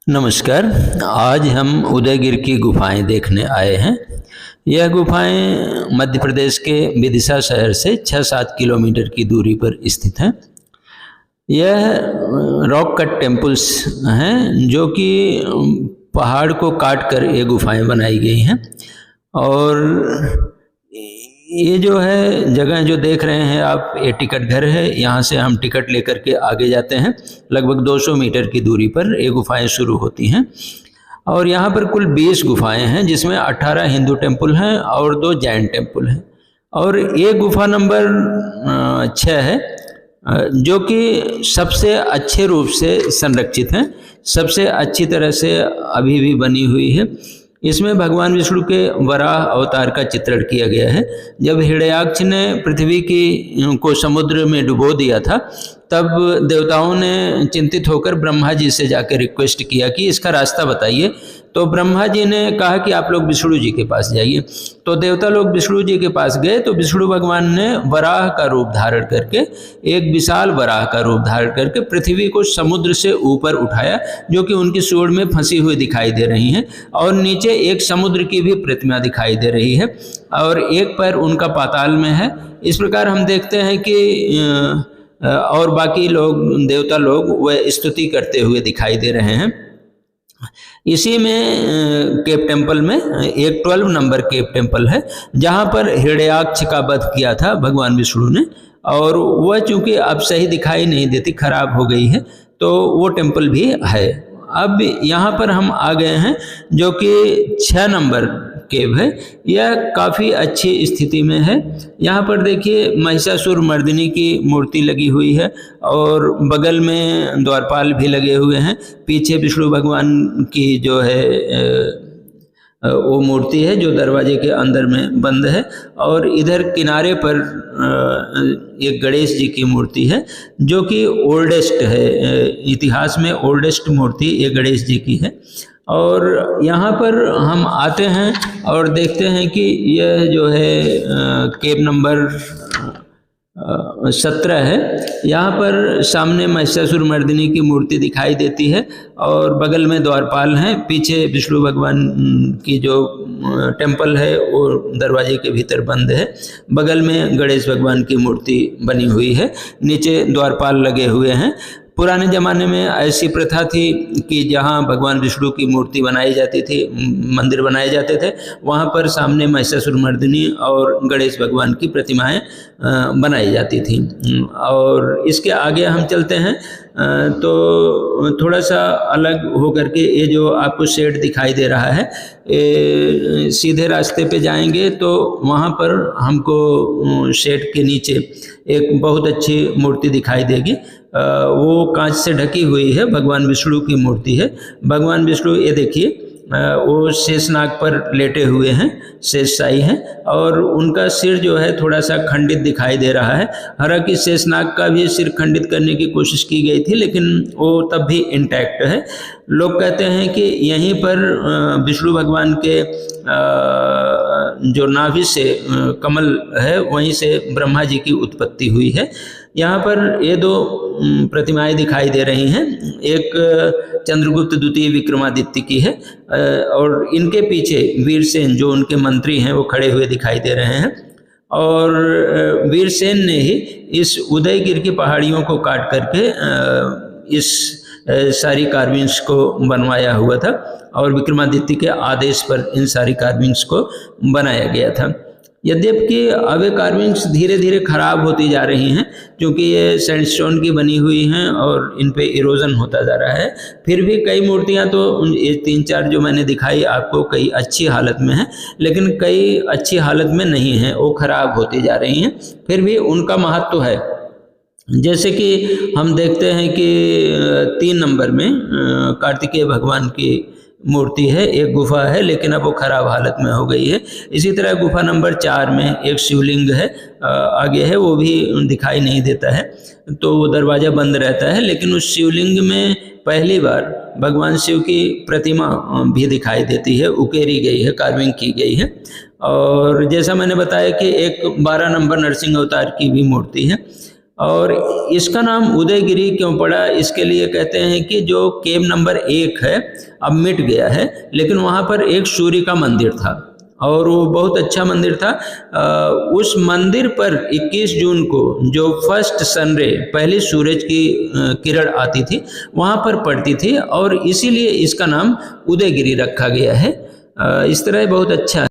नमस्कार। आज हम उदयगिर की गुफाएं देखने आए हैं। यह गुफाएं मध्य प्रदेश के विदिशा शहर से 6-7 किलोमीटर की दूरी पर स्थित हैं। यह रॉक कट टेम्पल्स हैं जो कि पहाड़ को काट कर ये गुफाएं बनाई गई हैं। और ये जो है जगह जो देख रहे हैं आप, ये टिकट घर है। यहाँ से हम टिकट लेकर के आगे जाते हैं। लगभग 200 मीटर की दूरी पर ये गुफाएं शुरू होती हैं। और यहाँ पर कुल 20 गुफाएं हैं, जिसमें 18 हिंदू टेम्पल हैं और 2 जैन टेम्पल हैं। और ये गुफा नंबर 6 है, जो कि सबसे अच्छे रूप से संरक्षित है, सबसे अच्छी तरह से अभी भी बनी हुई है। इसमें भगवान विष्णु के वराह अवतार का चित्रण किया गया है। जब हिरण्याक्ष ने पृथ्वी को समुद्र में डुबो दिया था, तब देवताओं ने चिंतित होकर ब्रह्मा जी से जाकर रिक्वेस्ट किया कि इसका रास्ता बताइए। तो ब्रह्मा जी ने कहा कि आप लोग विष्णु जी के पास जाइए। तो देवता लोग विष्णु जी के पास गए तो विष्णु भगवान ने वराह का रूप धारण करके, एक विशाल वराह का रूप धारण करके पृथ्वी को समुद्र से ऊपर उठाया, जो कि उनकी सूंड में फंसी हुई दिखाई दे रही हैं। और नीचे एक समुद्र की भी प्रतिमा दिखाई दे रही है और एक पैर उनका पाताल में है। इस प्रकार हम देखते हैं कि और बाकी लोग, देवता लोग, वह स्तुति करते हुए दिखाई दे रहे हैं। इसी में केव टेम्पल में एक 12 नंबर केव टेम्पल है, जहाँ पर हिरण्याक्ष का वध किया था भगवान विष्णु ने। और वह चूंकि अब सही दिखाई नहीं देती, खराब हो गई है, तो वो टेम्पल भी है। अब यहाँ पर हम आ गए हैं, जो कि 6 नंबर केव है। यह काफ़ी अच्छी स्थिति में है। यहाँ पर देखिए महिषासुर मर्दिनी की मूर्ति लगी हुई है और बगल में द्वारपाल भी लगे हुए हैं। पीछे विष्णु भगवान की जो है वो मूर्ति है, जो दरवाजे के अंदर में बंद है। और इधर किनारे पर एक गणेश जी की मूर्ति है, जो कि ओल्डेस्ट है, इतिहास में ओल्डेस्ट मूर्ति ये गणेश जी की है। और यहाँ पर हम आते हैं और देखते हैं कि यह जो है केव नंबर 17 है। यहाँ पर सामने महिषासुर मर्दिनी की मूर्ति दिखाई देती है और बगल में द्वारपाल हैं। पीछे विष्णु भगवान की जो टेम्पल है वो दरवाजे के भीतर बंद है। बगल में गणेश भगवान की मूर्ति बनी हुई है, नीचे द्वारपाल लगे हुए हैं। पुराने ज़माने में ऐसी प्रथा थी कि जहाँ भगवान विष्णु की मूर्ति बनाई जाती थी, मंदिर बनाए जाते थे, वहाँ पर सामने महिषासुर मर्दिनी और गणेश भगवान की प्रतिमाएं बनाई जाती थी। और इसके आगे हम चलते हैं तो थोड़ा सा अलग होकर के ये जो आपको शेड दिखाई दे रहा है, सीधे रास्ते पे जाएंगे तो वहाँ पर हमको शेड के नीचे एक बहुत अच्छी मूर्ति दिखाई देगी। वो कांच से ढकी हुई है, भगवान विष्णु की मूर्ति है। भगवान विष्णु, ये देखिए, वो शेषनाग पर लेटे हुए हैं, शेषशाही हैं, और उनका सिर जो है थोड़ा सा खंडित दिखाई दे रहा है। हालांकि शेषनाग का भी सिर खंडित करने की कोशिश की गई थी, लेकिन वो तब भी इंटैक्ट है। लोग कहते हैं कि यहीं पर विष्णु भगवान के जो नाभि से कमल है, वहीं से ब्रह्मा जी की उत्पत्ति हुई है। यहाँ पर ये 2 प्रतिमाएं दिखाई दे रही हैं। एक चंद्रगुप्त द्वितीय विक्रमादित्य की है और इनके पीछे वीरसेन, जो उनके मंत्री हैं, वो खड़े हुए दिखाई दे रहे हैं। और वीरसेन ने ही इस उदयगिर की पहाड़ियों को काट करके इस सारी कार्विंग्स को बनवाया हुआ था और विक्रमादित्य के आदेश पर इन सारी कार्विंग्स को बनाया गया था। यद्यपि अब ये कार्विंग्स धीरे धीरे खराब होती जा रही हैं, क्योंकि ये सैंडस्टोन की बनी हुई हैं और इन पे इरोजन होता जा रहा है। फिर भी कई मूर्तियां तो ये 3-4 जो मैंने दिखाई आपको, कई अच्छी हालत में हैं, लेकिन कई अच्छी हालत में नहीं हैं, वो खराब होती जा रही हैं। फिर भी उनका महत्व है। जैसे कि हम देखते हैं कि 3 नंबर में कार्तिकेय भगवान की मूर्ति है, एक गुफा है, लेकिन अब वो खराब हालत में हो गई है। इसी तरह गुफा नंबर 4 में एक शिवलिंग है, आगे है, वो भी दिखाई नहीं देता है, तो वो दरवाज़ा बंद रहता है। लेकिन उस शिवलिंग में पहली बार भगवान शिव की प्रतिमा भी दिखाई देती है, उकेरी गई है, कार्विंग की गई है। और जैसा मैंने बताया कि एक 12 नंबर नरसिंह अवतार की भी मूर्ति है। और इसका नाम उदयगिरी क्यों पड़ा, इसके लिए कहते हैं कि जो केव नंबर 1 है अब मिट गया है, लेकिन वहाँ पर एक सूर्य का मंदिर था और वो बहुत अच्छा मंदिर था। उस मंदिर पर 21 जून को जो फर्स्ट सनरे, पहली सूरज की किरण आती थी, वहाँ पर पड़ती थी और इसीलिए इसका नाम उदयगिरी रखा गया है। इस तरह बहुत अच्छा